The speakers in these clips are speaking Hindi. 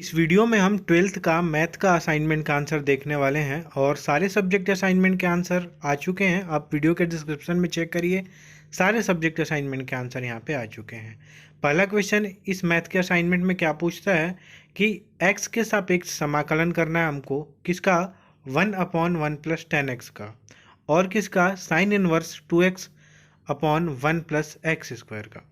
इस वीडियो में हम 12th का मैथ का असाइनमेंट का आंसर देखने वाले हैं और सारे सब्जेक्ट असाइनमेंट के आंसर आ चुके हैं। आप वीडियो के डिस्क्रिप्शन में चेक करिए, सारे सब्जेक्ट असाइनमेंट के आंसर यहाँ पे आ चुके हैं। पहला क्वेश्चन इस मैथ के असाइनमेंट में क्या पूछता है कि x के सापेक्ष समाकलन करना है हमको, किसका 1/1 + 10x का और किसका साइन इनवर्स 2x/1 + x² का।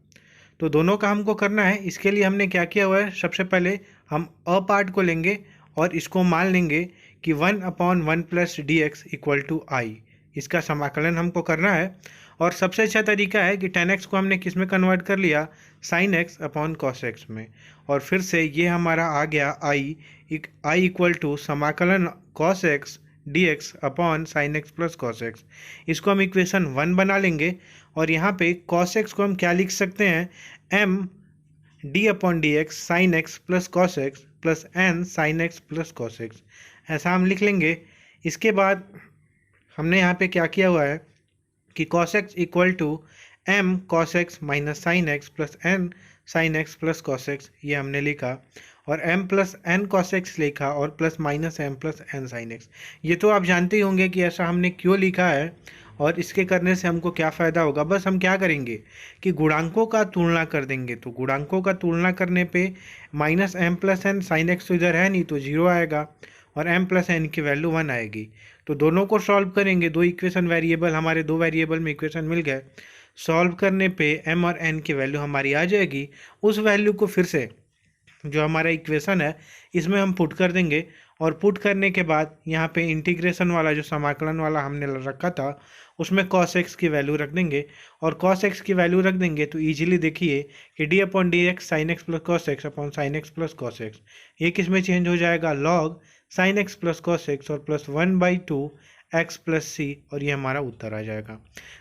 तो दोनों का हमको करना है। इसके लिए हमने क्या किया हुआ है, सबसे पहले हम अ पार्ट को लेंगे और इसको मान लेंगे कि 1/1 + dx = I। इसका समाकलन हमको करना है और सबसे अच्छा तरीका है कि 10x को हमने किस में कन्वर्ट कर लिया, sin x/cos x में। और फिर से ये हमारा आ गया I = समाकलन cos x dx/sin x + cos x। इसको हम इक्वेशन 1 बना लेंगे और यहाँ पे cos x को हम क्या लिख सकते हैं, m d/dx sin x + cos x + n sin x + cos x, ऐसा हम लिख लेंगे। इसके बाद हमने यहाँ पे क्या किया हुआ है कि cos x = m cos x - sin x + n sin x + cos x, ये हमने लिखा और m + n cos x लिखा और plus minus m + n sin x। ये तो आप जानते ही होंगे कि ऐसा हमने क्यों लिखा है और इसके करने से हमको क्या फ़ायदा होगा। बस हम क्या करेंगे कि गुणांकों का तुलना कर देंगे, तो गुणांकों का तुलना करने पे minus m + n sin x तो इधर है नहीं तो 0 आएगा और m + n की वैल्यू 1 आएगी। तो दोनों को सॉल्व करेंगे, दो इक्वेशन वेरिएबल, हमारे दो वेरिएबल में इक्वेशन मिल गए। सॉल्व करने पे m और n की वैल्यू हमारी आ जाएगी। उस वैल्यू को फिर से जो हमारा इक्वेशन है इसमें हम पुट कर देंगे और पुट करने के बाद यहाँ पे इंटीग्रेशन वाला जो समाकलन वाला हमने रखा था उसमें cos x की वैल्यू रख देंगे और cos x की वैल्यू रख देंगे तो इजीली देखिए कि d/dx sin x + cos x sin x + cos x, ये किस में चेंज हो जाएगा, log sin x + cos x और +1/2 x + c, और ये हमारा उत्तर आ जाएगा।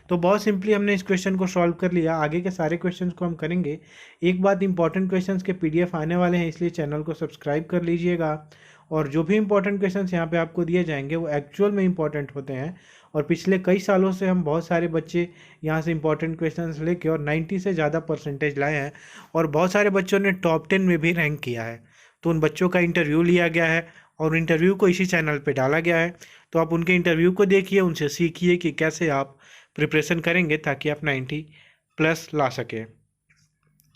तो बहुत सिंपली हमने इस क्वेश्चन को सॉल्व कर लिया। आगे के सारे क्वेश्चंस को हम करेंगे। एक बात, इंपॉर्टेंट क्वेश्चंस के PDF आने वाले हैं, इसलिए चैनल को सब्सक्राइब कर लीजिएगा और जो भी इंपॉर्टेंट क्वेश्चंस यहाँ पे आपको दिए जाएंगे वो एक्चुअल में इंपॉर्टेंट होते हैं और पिछले कई सालों से हम बहुत सारे बच्चे यहाँ से इंपॉर्टेंट क्वेश्चंस लेके और 90 से ज़्यादा परसेंटेज लाए हैं और बहुत सारे बच्चों ने टॉप 10 में भी रैंक किया है। तो उन बच्चों का इंटरव्यू लिया गया है और इंटरव्यू को इसी चैनल पे डाला गया है। तो आप उनके इंटरव्यू को देखिए, उनसे सीखिए कि कैसे आप प्रिपरेशन करेंगे ताकि आप 90+ ला सकें।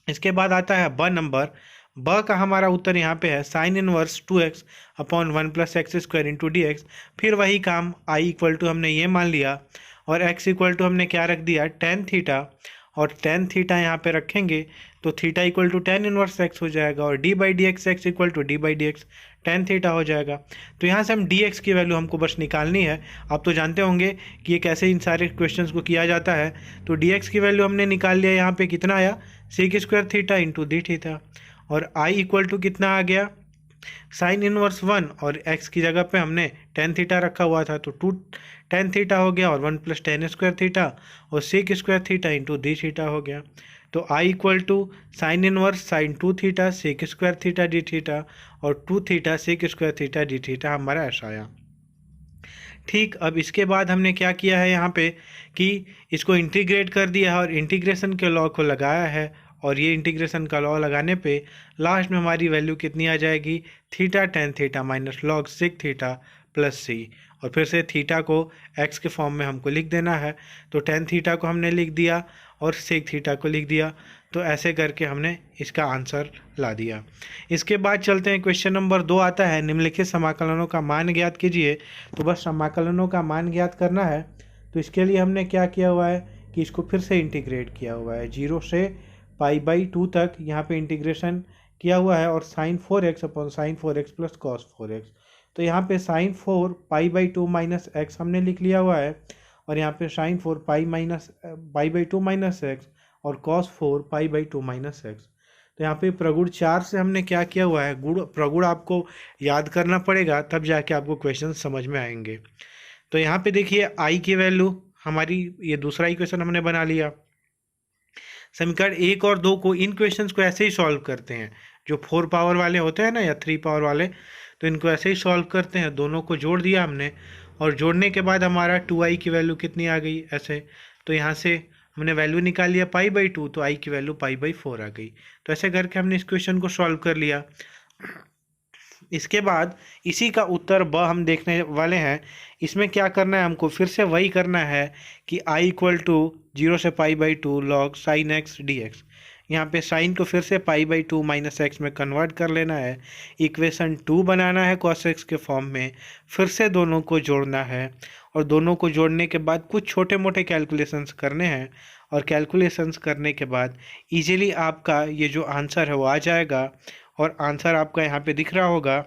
इसके बाद आता है ब नंबर। ब का हमारा उत्तर यहाँ पे है sine inverse 2x/1 + x² dx। फिर वही काम I = हमने ये मान लिया और x = हमने क्या रख दिया, tan थीटा, और tan थीटा यहाँ पे रखेंगे तो थीटा = tan इनवर्स x हो जाएगा और d/dx x = d/dx tan theta हो जाएगा। तो यहाँ से हम dx की वैल्यू हमको बस निकालनी है। आप तो जानते होंगे कि ये कैसे इन सारे क्वेश्चंस को किया जाता है। तो dx की वैल्यू हमने निकाल लिया, यहाँ पे कितना आया, sec² थीटा × d थीटा, और I = कितना आ गया, साइन इनवर्स 1 और x की जगह पे हमने tan थीटा रखा हुआ था तो 2 tan थीटा हो गया और 1 + tan² थीटा और sec² थीटा × d थीटा हो गया। तो I = sine inverse sin 2 theta sec² theta d theta और 2 theta sec² theta d theta हमारा ऐसा आया। ठीक, अब इसके बाद हमने क्या किया है यहाँ पे कि इसको इंटीग्रेट कर दिया है और इंटीग्रेशन के लॉ को लगाया है और ये इंटीग्रेशन का लॉ लगाने पे लास्ट में हमारी वैल्यू कितनी आ जाएगी, theta tan theta - log sec theta + c, और फिर से थीटा को x के फॉर्म में हमको लिख देना है। तो tan थीटा को हमने लिख दिया और sec थीटा को लिख दिया। तो ऐसे करके हमने इसका आंसर ला दिया। इसके बाद चलते हैं, क्वेश्चन नंबर 2 आता है, निम्नलिखित समाकलनों का मान ज्ञात कीजिए। तो बस समाकलनों का मान ज्ञात करना है। तो इसके लिए हमने क्या किया हुआ है कि इसको फिर से इंटीग्रेट किया हुआ है 0 से π/2 तक, यहाँ पे इंटीग्रेशन किया हुआ है और sin 4x/sin 4x + cos 4x। तो यहाँ पे sin 4 π/2 - x हमने लिख लिया हुआ है और यहाँ पे sin 4 π/2 - x और cos 4 π/2 - x। तो यहाँ पे प्रगुण 4 से हमने क्या किया हुआ है, गुण प्रगुण आपको याद करना पड़ेगा, तब जाके आपको क्वेश्चन समझ में आएंगे। तो यहाँ पे देखिए I की वैल्यू हमारी, ये दूसरा इक्वेशन हमने बना लिया। समीकरण 1 और 2 को, इन क्वेश्चंस को ऐसे ही सॉल्व करते हैं, जो 4 पावर वाले होते हैं ना या 3 पावर वाले, तो इनको ऐसे ही सॉल्व करते हैं। दोनों को जोड़ दिया हमने और जोड़ने के बाद हमारा 2i की वैल्यू कितनी आ गई ऐसे। तो यहाँ से हमने वैल्यू निकाल लिया π/2, तो i की वैल्यू π/4 आ गई। तो ऐसे करके हमने इस क्वेश्चन को सॉल्व कर लिया। इसके बाद इसी का उत्तर ब हम देखने वाले हैं। इसमें क्या करना है, हमको फिर से वही करना है कि i इक्वल टू 0 से π/2 log sin x dx। यहाँ पे साइन को फिर से π/2 माइनस एक्स में कन्वर्ट कर लेना है, इक्वेशन 2 बनाना है cos x के फॉर्म में, फिर से दोनों को जोड़ना है और दोनों को जोड़ने के बाद कुछ छोटे मोटे कैलकुलेशंस करने हैं और कैलकुलेशंस करने के बाद इजीली आपका ये जो आंसर है वो आ जाएगा। और आंसर आपका यहाँ पे दिख रहा होगा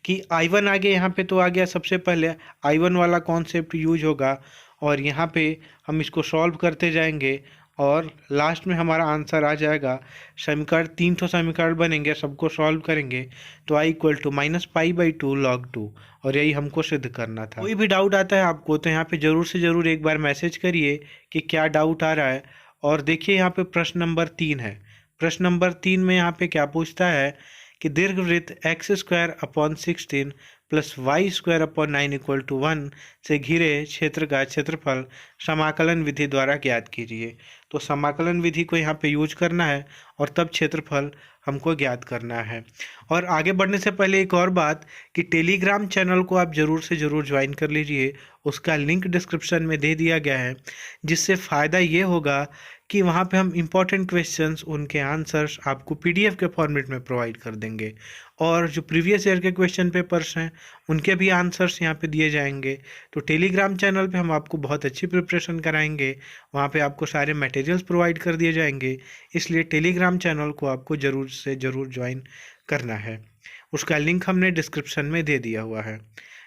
कि I1 आगे यहाँ पे तो आ गया। सबसे पहले I1 वाला कॉन्सेप्ट यूज होगा और यहाँ पे हम इसको सॉल्व करते जाएंगे और लास्ट में हमारा आंसर आ जाएगा। समीकरण 3 समीकरण बनेंगे, सबको सॉल्व करेंगे तो i इक्वल टू -π/2 log 2 और यही हमको सिद्ध करना था। कोई भी डाउट आता है आपको तो यहाँ पे ज़रूर से ज़रूर एक बार मैसेज करिए कि क्या डाउट आ रहा है। और देखिए यहाँ पे प्रश्न नंबर 3 है। प्रश्न नंबर 3 में यहाँ पे क्या पूछता है कि दीर्घवृत्त x² / 16 + y² / 9 = 1 से घिरे क्षेत्र का क्षेत्रफल समाकलन विधि द्वारा ज्ञात कीजिए। तो समाकलन विधि को यहाँ पे यूज करना है और तब क्षेत्रफल हमको ज्ञात करना है। और आगे बढ़ने से पहले एक और बात कि टेलीग्राम चैनल को आप ज़रूर से ज़रूर ज्वाइन कर लीजिए, उसका लिंक डिस्क्रिप्शन में दे दिया गया है, जिससे फ़ायदा ये होगा कि वहाँ पे हम इम्पॉर्टेंट क्वेश्चंस उनके आंसर्स आपको PDF के फॉर्मेट में प्रोवाइड कर देंगे और जो प्रीवियस ईयर के क्वेश्चन पेपर्स हैं उनके भी आंसर्स यहाँ पे दिए जाएंगे। तो टेलीग्राम चैनल पे हम आपको बहुत अच्छी प्रिपरेशन कराएंगे, वहाँ पे आपको सारे मटेरियल्स प्रोवाइड कर दिए जाएंगे, इसलिए टेलीग्राम चैनल को आपको ज़रूर से ज़रूर ज्वाइन करना है। उसका लिंक हमने डिस्क्रिप्शन में दे दिया हुआ है।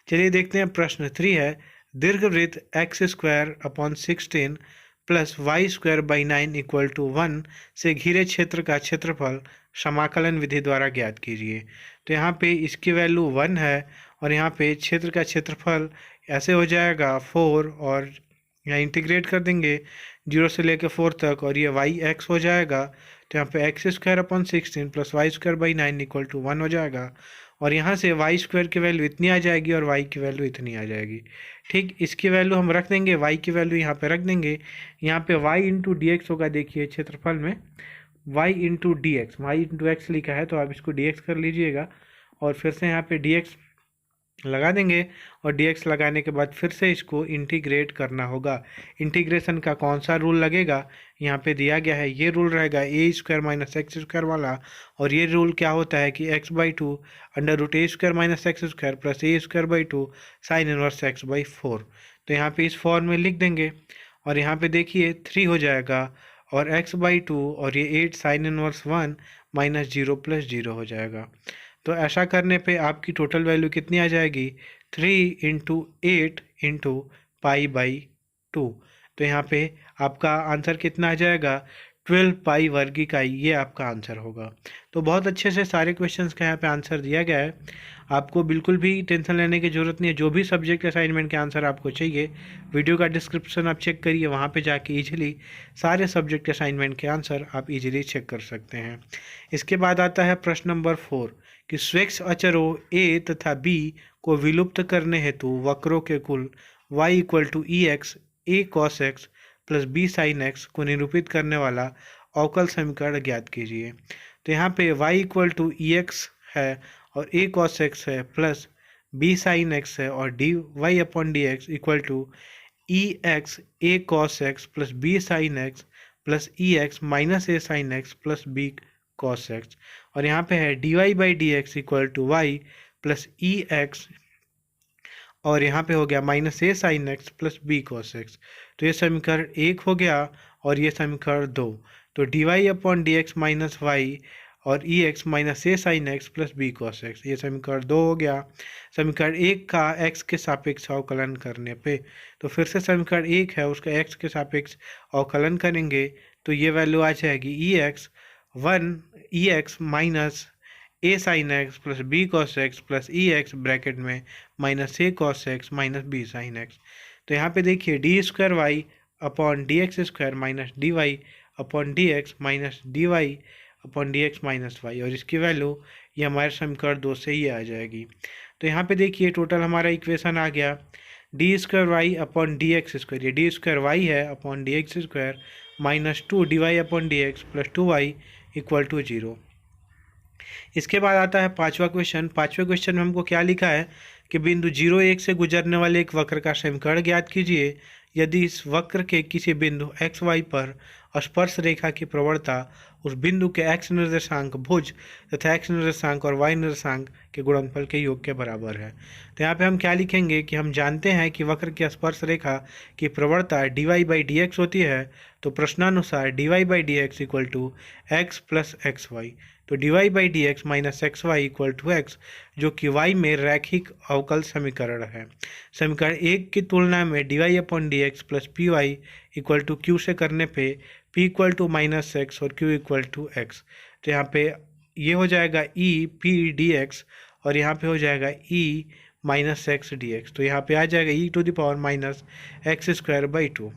चलिए देखते हैं प्रश्न 3 है, दीर्घवृत्त x² / 16 + y² / 9 = 1 से घिरे क्षेत्र का क्षेत्रफल समाकलन विधि द्वारा ज्ञात कीजिए। तो यहाँ पे इसकी वैल्यू 1 है और यहाँ पे क्षेत्र का क्षेत्रफल ऐसे हो जाएगा 4 और यहाँ इंटीग्रेट कर देंगे 0 से लेकर 4 तक और ये yx हो जाएगा। तो यहाँ पे x² / 16 + y² / 9 = 1 हो जाएगा और यहाँ से y² की वैल्यू इतनी आ जाएगी और y की वैल्यू इतनी आ जाएगी। ठीक, इसकी वैल्यू हम रख देंगे, y की वैल्यू यहाँ पे रख देंगे। यहाँ पे y × dx होगा, देखिए क्षेत्रफल में y × dx, y × x लिखा है तो आप इसको dx कर लीजिएगा और फिर से यहाँ पे dx लगा देंगे और dx लगाने के बाद फिर से इसको इंटीग्रेट करना होगा। इंटीग्रेशन का कौन सा रूल लगेगा, यहाँ पे दिया गया है, ये रूल रहेगा a² - x² वाला। और ये रूल क्या होता है कि x/2 √a² - x² + a²/2 sin 1x/4। तो यहाँ पे इस फॉर्म में लिख देंगे और यहाँ पे देखिए 3 हो जाएगा और x/2 और ये 8 sin 1 -1 -0 + 0 हो जाएगा। तो ऐसा करने पे आपकी टोटल वैल्यू कितनी आ जाएगी, 3 × 8 × π/2। तो यहाँ पे आपका आंसर कितना आ जाएगा, 12 पाई वर्ग इकाई, ये आपका आंसर होगा। तो बहुत अच्छे से सारे क्वेश्चंस का यहाँ पे आंसर दिया गया है, आपको बिल्कुल भी टेंशन लेने की ज़रूरत नहीं है। जो भी सब्जेक्ट असाइनमेंट के आंसर आपको चाहिए, वीडियो का डिस्क्रिप्शन आप चेक करिए, वहाँ पे जाके इजीली सारे सब्जेक्ट असाइनमेंट के आंसर आप इजीली चेक कर सकते हैं। इसके बाद आता है प्रश्न नंबर 4 कि स्वेच्छ अचरों a तथा b को विलुप्त करने हेतु वक्रों के कुल y = ex a cos x + b sin x को निरूपित करने वाला अवकल समीकरण ज्ञात कीजिए। तो यहाँ पे y = ex है और a cos x है प्लस b sin x है और dy/dx = ex a cos x + b sin x + ex - a sin x + b cos x। और यहाँ पे है dy/dx = y + ex और यहाँ पे हो गया -a sin x + b cos x। तो ये समीकरण 1 हो गया और ये समीकरण 2। तो dy/dx - y और ex - a sin x + b cos x, ये समीकरण 2 हो गया। समीकरण 1 का x के सापेक्ष अवकलन करने पे, तो फिर से समीकरण 1 है उसका x के सापेक्ष अवकलन करेंगे तो ये वैल्यू आ जाएगी ex a sin x + b cos x + ex bracket में -a cos x - b sin x। तो यहाँ पे देखिए d² y/dx² - dy/dx -dy/dx -y और इसकी वैल्यू ये हमारे समीकरण 2 से ही आ जाएगी। तो यहाँ पे देखिए टोटल हमारा इक्वेशन आ गया d² y/dx², ये d² y है dx² -2 dy/dx + 2y = 0। इसके बाद आता है पांचवा क्वेश्चन। पांचवे क्वेश्चन में हमको क्या लिखा है कि बिंदु 0,1 से गुजरने वाले एक वक्र का समीकरण ज्ञात कीजिए। यदि इस वक्र के किसी बिंदु x y पर स्पर्श रेखा की प्रवणता उस बिंदु के x निर्देशांक भुज तथा x निर्देशांक और y निर्देशांक के गुणनफल के योग के बराबर है। तो यहाँ पे हम क्या लिखेंगे कि हम जानते हैं कि वक्र की स्पर्श रेखा की प्रवणता dy/dx होती है। तो प्रश्नानुसार dy/dx equal to x plus x y. तो dy/dx minus x y equal to x, जो कि y में रैखिक अवकल समीकरण है। समीकरण 1 की तुलना में dy/dx plus p y equal to q से करने पे p equal to minus x और q इक्वल टू एक्स। तो यहाँ पे ये हो जाएगा e p dx और यहाँ पे हो जाएगा e minus x d x. तो यहाँ पे आ जाएगा e to the power minus x square by 2।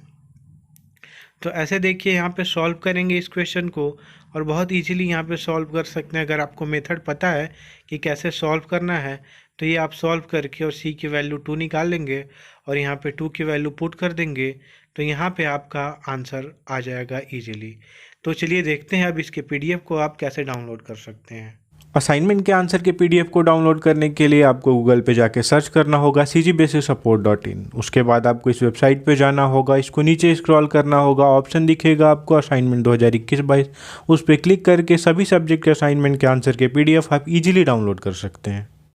तो ऐसे देखिए यहाँ पे सॉल्व करेंगे इस क्वेश्चन को और बहुत इजीली यहाँ पे सॉल्व कर सकते हैं। अगर आपको मेथड पता है कि कैसे सॉल्व करना है तो ये आप सॉल्व करके और c की वैल्यू 2 निकाल लेंगे और यहाँ पे 2 की वैल्यू पुट कर देंगे तो यहाँ पे आपका आंसर आ जाएगा इजीली। तो चलिए देखते हैं अब इसके PDF को आप कैसे डाउनलोड कर सकते हैं। असाइनमेंट के आंसर के PDF को डाउनलोड करने के लिए आपको गूगल पे जाके सर्च करना होगा cgbasicsupport.in। उसके बाद आपको इस वेबसाइट पे जाना होगा, इसको नीचे स्क्रॉल करना होगा, ऑप्शन दिखेगा आपको असाइनमेंट 2021-22, उस पर क्लिक करके सभी सब्जेक्ट के असाइनमेंट के आंसर के PDF आप इजीली डाउनलोड कर सकते हैं।